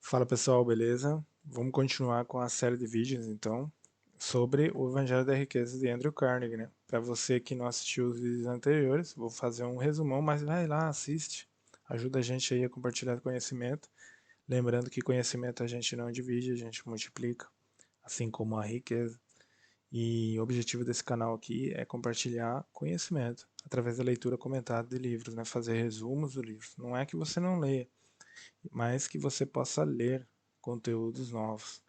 Fala pessoal, beleza? Vamos continuar com a série de vídeos então sobre o Evangelho da Riqueza de Andrew Carnegie, né? Para você que não assistiu os vídeos anteriores, vou fazer um resumão, mas vai lá, assiste, ajuda a gente aí a compartilhar conhecimento. Lembrando que conhecimento a gente não divide, a gente multiplica, assim como a riqueza. E o objetivo desse canal aqui é compartilhar conhecimento através da leitura comentada de livros, né? Fazer resumos do livro. Não é que você não leia, mas que você possa ler conteúdos novos.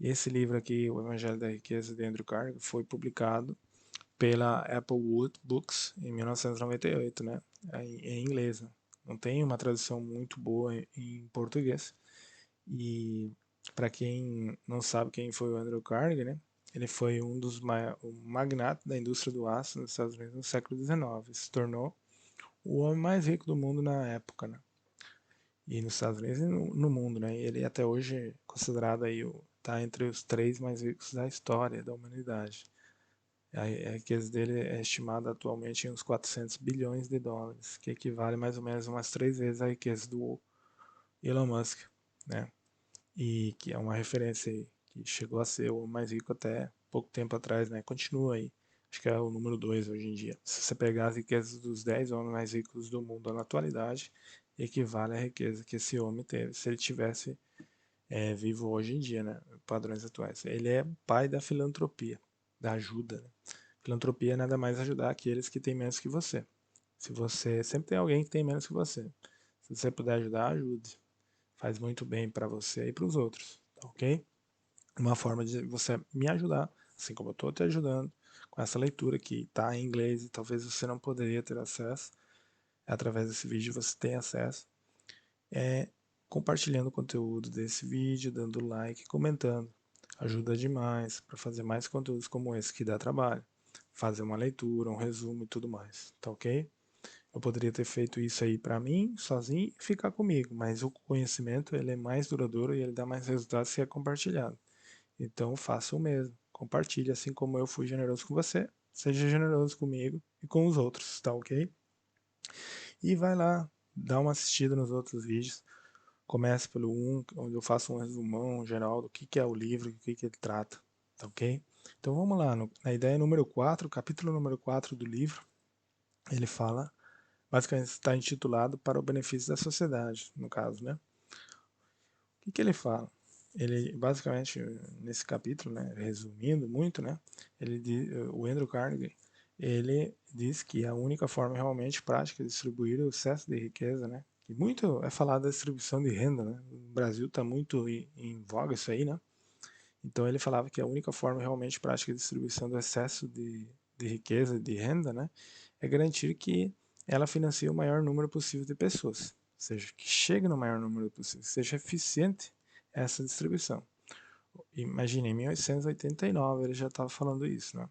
E esse livro aqui, O Evangelho da Riqueza de Andrew Carnegie, foi publicado pela Applewood Books em 1998, né? Em inglês. Né? Não tem uma tradução muito boa em português. E para quem não sabe quem foi o Andrew Carnegie, né? Ele foi um dos magnatas da indústria do aço nos Estados Unidos no século XIX. Se tornou o homem mais rico do mundo na época, né? E nos Estados Unidos e no mundo, né? E ele até hoje é considerado aí tá entre os três mais ricos da história da humanidade. A riqueza dele é estimada atualmente em uns 400 bilhões de dólares, que equivale mais ou menos umas 3 vezes a riqueza do Elon Musk, né? E que é uma referência aí, que chegou a ser o mais rico até pouco tempo atrás, né? Continua aí. Acho que é o número 2 hoje em dia. Se você pegar as riquezas dos 10 homens mais ricos do mundo na atualidade, equivale à riqueza que esse homem teve se ele tivesse vivo hoje em dia, né? Padrões atuais. Ele é pai da filantropia, da ajuda. Né? Filantropia é nada mais ajudar aqueles que têm menos que você. Se você sempre tem alguém que tem menos que você. Se você puder ajudar, ajude. Faz muito bem para você e para os outros, tá ok? Uma forma de você me ajudar, assim como eu estou te ajudando, com essa leitura que está em inglês e talvez você não poderia ter acesso, através desse vídeo você tem acesso, é compartilhando o conteúdo desse vídeo, dando like, comentando. Ajuda demais para fazer mais conteúdos como esse que dá trabalho. Fazer uma leitura, um resumo e tudo mais, tá ok? Eu poderia ter feito isso aí para mim, sozinho, e ficar comigo, mas o conhecimento ele é mais duradouro e ele dá mais resultados se é compartilhado. Então faça o mesmo, compartilhe, assim como eu fui generoso com você, seja generoso comigo e com os outros, tá ok? E vai lá, dá uma assistida nos outros vídeos. Comece pelo 1, onde eu faço um resumão geral do que é o livro, do que ele trata, tá ok? Então vamos lá, na ideia número 4, capítulo número 4 do livro, ele fala, basicamente está intitulado Para o Benefício da Sociedade, no caso, né? O que ele fala? Ele, basicamente, nesse capítulo, né, resumindo muito, né, o Andrew Carnegie, ele diz que a única forma realmente prática de distribuir o excesso de riqueza, né, que muito é falado da distribuição de renda, né, no Brasil está muito em voga isso aí, né, então ele falava que a única forma realmente prática de distribuição do excesso de riqueza, de renda, né, é garantir que ela financie o maior número possível de pessoas, ou seja, que chegue no maior número possível, seja eficiente essa distribuição. Imagine, em 1889 ele já estava falando isso, né?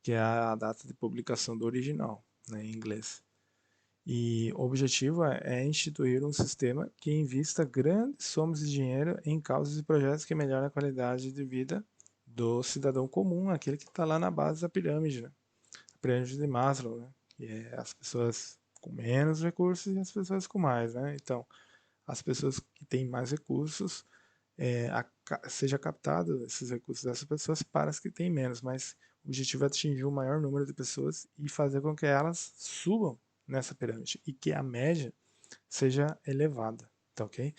Que é a data de publicação do original, né, em inglês. E o objetivo é instituir um sistema que invista grandes somas de dinheiro em causas e projetos que melhorem a qualidade de vida do cidadão comum, aquele que está lá na base da pirâmide, né? A pirâmide de Maslow, né? Que é as pessoas com menos recursos e as pessoas com mais, né? Então, as pessoas que têm mais recursos seja captado esses recursos dessas pessoas para as que têm menos, mas o objetivo é atingir o maior número de pessoas e fazer com que elas subam nessa pirâmide e que a média seja elevada, tá ok?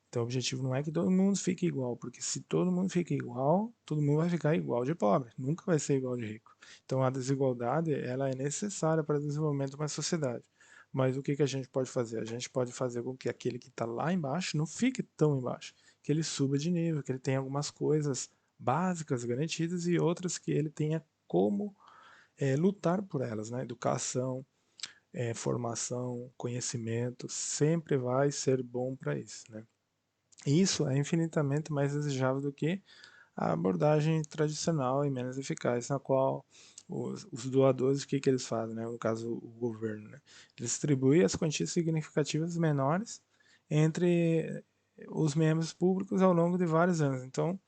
Então o objetivo não é que todo mundo fique igual, porque se todo mundo fica igual, todo mundo vai ficar igual de pobre, nunca vai ser igual de rico. Então a desigualdade ela é necessária para o desenvolvimento de uma sociedade. Mas o que, que a gente pode fazer? A gente pode fazer com que aquele que está lá embaixo não fique tão embaixo, que ele suba de nível, que ele tenha algumas coisas básicas garantidas e outras que ele tenha como lutar por elas, né? Educação, formação, conhecimento, sempre vai ser bom para isso, né? Isso é infinitamente mais desejável do que a abordagem tradicional e menos eficaz, na qual os doadores, o que, que eles fazem, né? No caso, o governo, né? Eles distribuem as quantias significativas menores entre os membros públicos ao longo de vários anos. Então,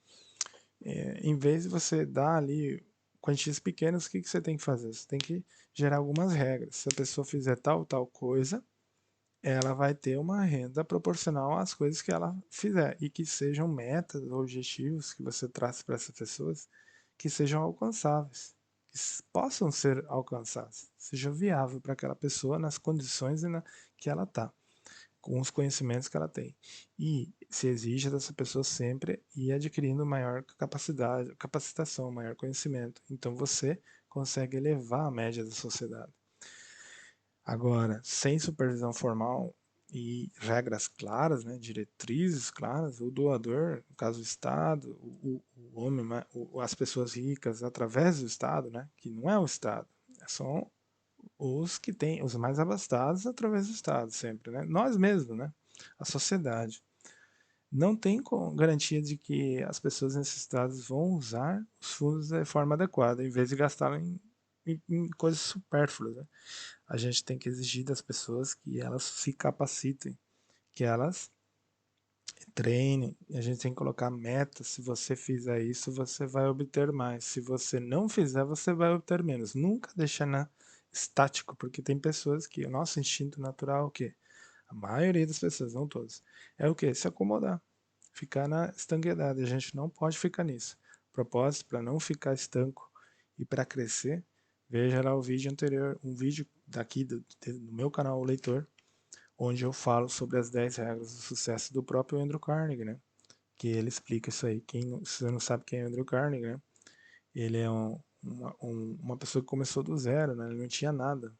em vez de você dar ali quantias pequenas, o que, que você tem que fazer? Você tem que gerar algumas regras. Se a pessoa fizer tal coisa, ela vai ter uma renda proporcional às coisas que ela fizer e que sejam metas, objetivos que você traça para essas pessoas que sejam alcançáveis, que possam ser alcançados, seja viável para aquela pessoa nas condições que ela está, com os conhecimentos que ela tem. E se exige dessa pessoa sempre ir adquirindo maior capacidade, capacitação, maior conhecimento. Então você consegue elevar a média da sociedade. Agora, sem supervisão formal e regras claras, né, diretrizes claras, o doador, no caso o Estado, o homem, as pessoas ricas através do Estado, né, que não é o Estado, são os que têm os mais abastados através do Estado sempre, né? Nós mesmos, né? A sociedade não tem garantia de que as pessoas necessitadas vão usar os fundos de forma adequada, em vez de gastá-los em coisas supérfluas, né? A gente tem que exigir das pessoas que elas se capacitem, que elas treinem. A gente tem que colocar metas. Se você fizer isso, você vai obter mais. Se você não fizer, você vai obter menos. Nunca deixar estático, porque tem pessoas que o nosso instinto natural é o quê? A maioria das pessoas, não todas, é o quê? Se acomodar, ficar na estanqueidade. A gente não pode ficar nisso. Propósito para não ficar estanco e para crescer. Veja lá o vídeo anterior, um vídeo daqui do meu canal O Leitor, onde eu falo sobre as 10 regras do sucesso do próprio Andrew Carnegie, né? Que ele explica isso aí. Se você não sabe quem é Andrew Carnegie, né? Ele é uma pessoa que começou do zero, né? Ele não tinha nada.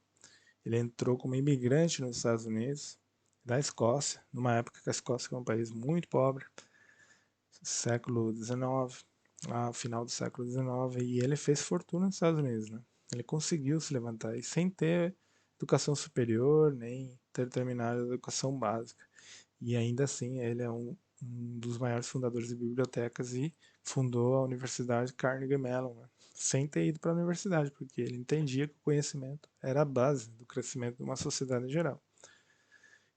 Ele entrou como imigrante nos Estados Unidos, da Escócia, numa época que a Escócia era um país muito pobre, século XIX, final do século XIX, e ele fez fortuna nos Estados Unidos, né? Ele conseguiu se levantar e sem ter educação superior, nem ter terminado a educação básica. E ainda assim, ele é um dos maiores fundadores de bibliotecas e fundou a Universidade Carnegie Mellon, né? Sem ter ido para a universidade, porque ele entendia que o conhecimento era a base do crescimento de uma sociedade em geral.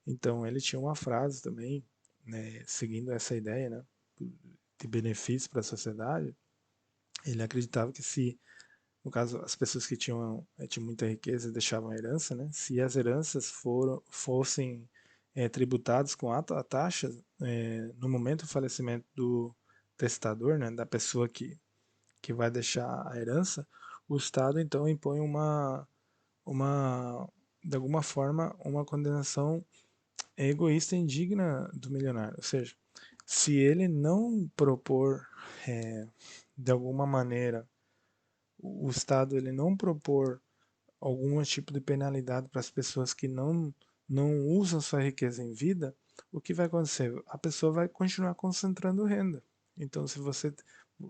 Então, ele tinha uma frase também, né, seguindo essa ideia, né, de benefícios para a sociedade. Ele acreditava que se, no caso, as pessoas que tinham muita riqueza deixavam a herança, né, se as heranças fossem tributadas com a taxa no momento do falecimento do testador, né, da pessoa que vai deixar a herança, o Estado então impõe uma de alguma forma, uma condenação egoísta e indigna do milionário. Ou seja, se ele não propor, é, de alguma maneira, o Estado ele não propor algum tipo de penalidade para as pessoas que não usam sua riqueza em vida, o que vai acontecer? A pessoa vai continuar concentrando renda. Então, se você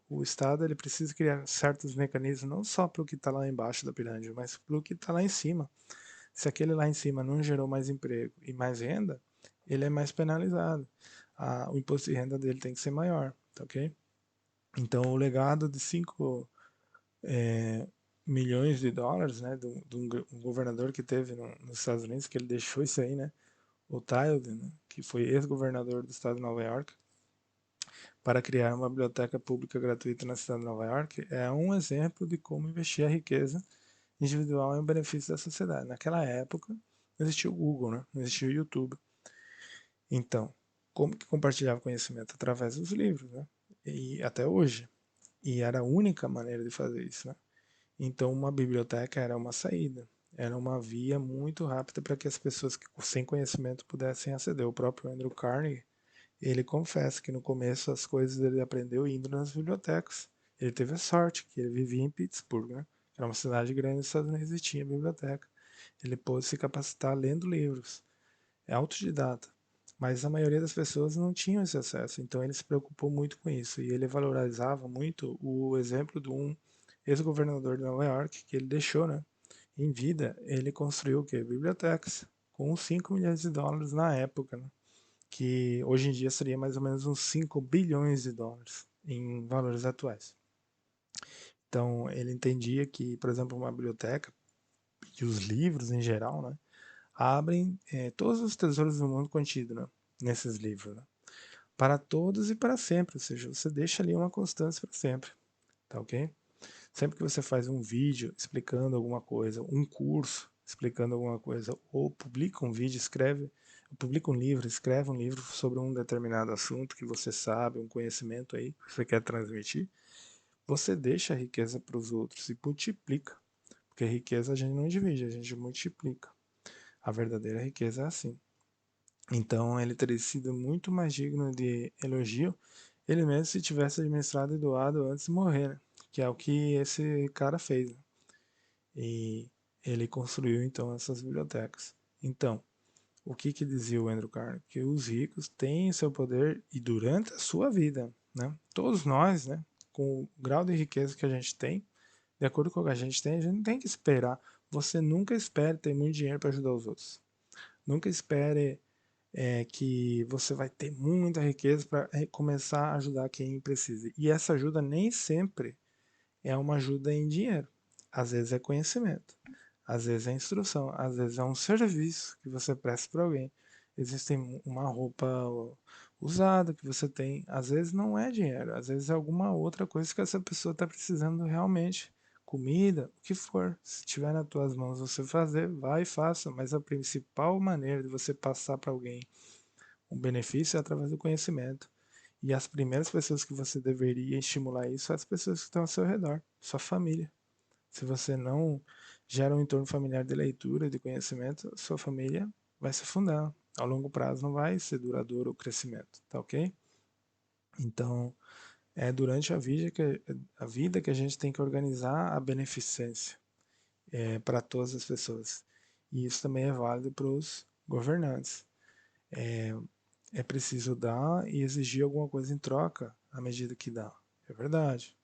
o Estado ele precisa criar certos mecanismos não só para o que está lá embaixo da pirâmide, mas para o que está lá em cima. Se aquele lá em cima não gerou mais emprego e mais renda, ele é mais penalizado. O imposto de renda dele tem que ser maior, tá ok? Então, o legado de 5 milhões de dólares, né, de um governador que teve nos Estados Unidos, que ele deixou isso aí, né, o Tilden, né, que foi ex-governador do estado de Nova York, para criar uma biblioteca pública gratuita na cidade de Nova York, é um exemplo de como investir a riqueza individual em benefício da sociedade. Naquela época, não existia o Google, né, não existia o YouTube. Então, como que compartilhava conhecimento? Através dos livros, né? E até hoje. E era a única maneira de fazer isso, né? Então, uma biblioteca era uma saída, era uma via muito rápida para que as pessoas sem conhecimento pudessem aceder. O próprio Andrew Carnegie, ele confessa que no começo as coisas ele aprendeu indo nas bibliotecas. Ele teve a sorte que ele vivia em Pittsburgh, né? Que era uma cidade grande nos Estados Unidos e tinha biblioteca. Ele pôde se capacitar lendo livros. É autodidata. Mas a maioria das pessoas não tinham esse acesso, então ele se preocupou muito com isso. E ele valorizava muito o exemplo de um ex-governador de Nova York, que ele deixou, né? Em vida, ele construiu o quê? Bibliotecas, com 5 milhões de dólares na época, né? Que hoje em dia seria mais ou menos uns 5 bilhões de dólares em valores atuais. Então, ele entendia que, por exemplo, uma biblioteca, e os livros em geral, né? Abrem todos os tesouros do mundo contidos, né, nesses livros, né, para todos e para sempre, ou seja, você deixa ali uma constância para sempre, tá ok? Sempre que você faz um vídeo explicando alguma coisa, um curso explicando alguma coisa, ou publica um vídeo, escreve publica um livro, escreve um livro sobre um determinado assunto que você sabe, um conhecimento aí que você quer transmitir, você deixa a riqueza para os outros e multiplica. Porque a riqueza a gente não divide, a gente multiplica. A verdadeira riqueza é assim. Então ele teria sido muito mais digno de elogio, ele mesmo se tivesse administrado e doado antes de morrer, né? Que é o que esse cara fez. Né? E ele construiu então essas bibliotecas. Então, o que que dizia o Andrew Carnegie? Que os ricos têm seu poder e durante a sua vida, né? Todos nós, né? Com o grau de riqueza que a gente tem, de acordo com o que a gente não tem que esperar. Você nunca espere ter muito dinheiro para ajudar os outros. Nunca espere que você vai ter muita riqueza para começar a ajudar quem precisa. E essa ajuda nem sempre é uma ajuda em dinheiro. Às vezes é conhecimento, às vezes é instrução, às vezes é um serviço que você presta para alguém. Existe uma roupa usada que você tem, às vezes não é dinheiro, às vezes é alguma outra coisa que essa pessoa está precisando realmente. Comida, o que for. Se tiver nas tuas mãos você fazer, vai e faça. Mas a principal maneira de você passar para alguém um benefício é através do conhecimento. E as primeiras pessoas que você deveria estimular isso são as pessoas que estão ao seu redor, sua família. Se você não gera um entorno familiar de leitura, de conhecimento, sua família vai se afundar. Ao longo prazo não vai ser duradouro o crescimento, tá ok? Então, é durante a vida que a gente tem que organizar a beneficência para todas as pessoas. E isso também é válido para os governantes. É preciso dar e exigir alguma coisa em troca à medida que dá. É verdade.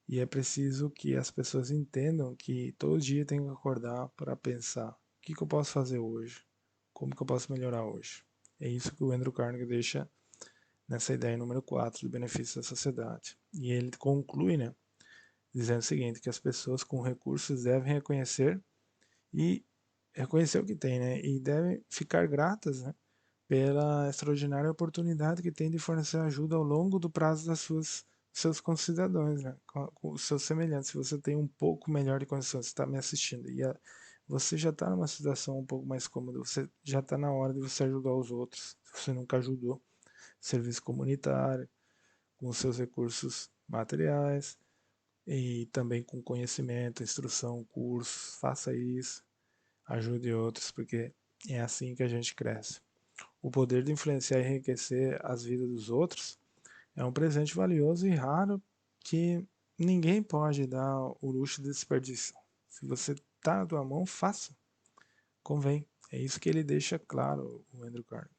E é preciso que as pessoas entendam que todo dia tem que acordar para pensar: o que, que eu posso fazer hoje? Como que eu posso melhorar hoje? É isso que o Andrew Carnegie deixa nessa ideia número 4 do benefício da sociedade. E ele conclui, né, dizendo o seguinte, que as pessoas com recursos devem reconhecer o que tem, né, e devem ficar gratas, né, pela extraordinária oportunidade que tem de fornecer ajuda ao longo do prazo das seus concidadãos, né? Com os seus semelhantes. Se você tem um pouco melhor de condições, você está me assistindo você já está numa situação um pouco mais cômoda, você já está na hora de você ajudar os outros. Se você nunca ajudou, serviço comunitário, com os seus recursos materiais e também com conhecimento, instrução, cursos, faça isso, ajude outros, porque é assim que a gente cresce. O poder de influenciar e enriquecer as vidas dos outros é um presente valioso e raro que ninguém pode dar o luxo de desperdício. Se você está na tua mão, faça. Convém. É isso que ele deixa claro, o Andrew Carnegie.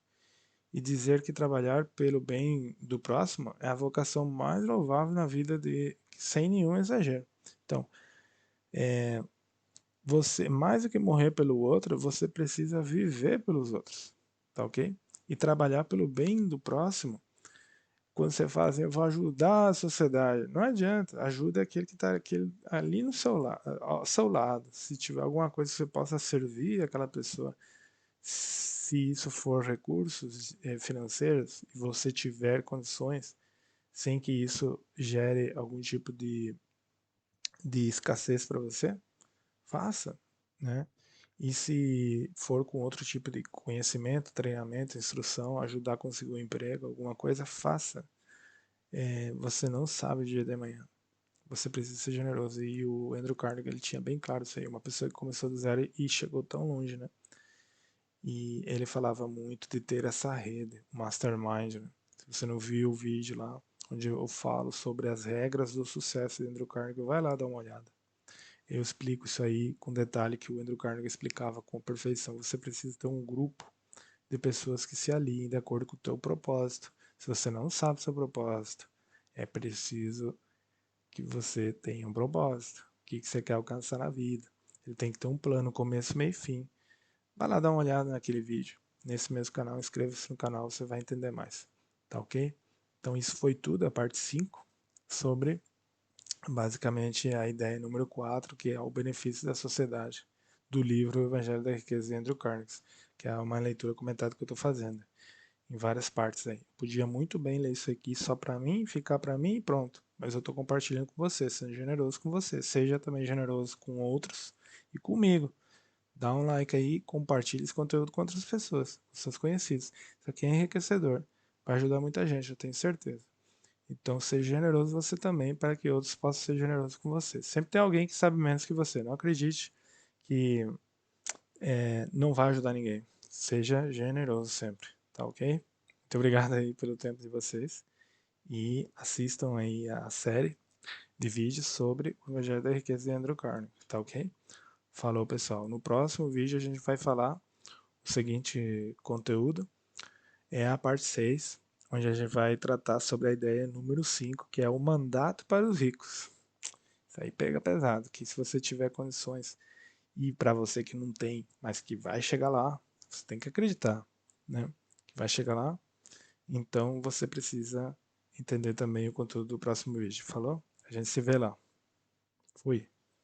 E dizer que trabalhar pelo bem do próximo é a vocação mais louvável na vida sem nenhum exagero. Então, você, mais do que morrer pelo outro, você precisa viver pelos outros. Tá ok? E trabalhar pelo bem do próximo quando você fala assim, eu vou ajudar a sociedade, não adianta, ajuda aquele que está ali no ao seu lado. Se tiver alguma coisa que você possa servir aquela pessoa, se isso for recursos financeiros e você tiver condições, sem que isso gere algum tipo de escassez para você, faça, né? E se for com outro tipo de conhecimento, treinamento, instrução, ajudar a conseguir um emprego, alguma coisa, faça. Você não sabe o dia de amanhã. Você precisa ser generoso. E o Andrew Carnegie, ele tinha bem claro isso aí. Uma pessoa que começou do zero e chegou tão longe, né? E ele falava muito de ter essa rede, mastermind, né? Se você não viu o vídeo lá, onde eu falo sobre as regras do sucesso de Andrew Carnegie, vai lá dar uma olhada. Eu explico isso aí com detalhe que o Andrew Carnegie explicava com perfeição. Você precisa ter um grupo de pessoas que se alinhem de acordo com o teu propósito. Se você não sabe o seu propósito, é preciso que você tenha um propósito. O que você quer alcançar na vida. Ele tem que ter um plano, começo, meio e fim. Vai lá dar uma olhada naquele vídeo. Nesse mesmo canal, inscreva-se no canal, você vai entender mais. Tá ok? Então isso foi tudo, a parte 5, sobre basicamente a ideia número 4, que é o benefício da sociedade, do livro O Evangelho da Riqueza de Andrew Carnegie, que é uma leitura comentada que eu estou fazendo em várias partes aí. Podia muito bem ler isso aqui só para mim, ficar para mim e pronto. Mas eu estou compartilhando com você, sendo generoso com você. Seja também generoso com outros e comigo. Dá um like aí, compartilha esse conteúdo com outras pessoas, com seus conhecidos. Isso aqui é enriquecedor, vai ajudar muita gente, eu tenho certeza. Então seja generoso você também para que outros possam ser generosos com você. Sempre tem alguém que sabe menos que você. Não acredite que não vai ajudar ninguém. Seja generoso sempre, tá ok? Muito obrigado aí pelo tempo de vocês e assistam aí a série de vídeos sobre o Evangelho da Riqueza de Andrew Carnegie, tá ok? Falou, pessoal. No próximo vídeo a gente vai falar o seguinte conteúdo, é a parte 6, onde a gente vai tratar sobre a ideia número 5, que é o mandato para os ricos. Isso aí pega pesado, que se você tiver condições e para você que não tem, mas que vai chegar lá, você tem que acreditar, né? Que vai chegar lá, então você precisa entender também o conteúdo do próximo vídeo. Falou? A gente se vê lá. Fui.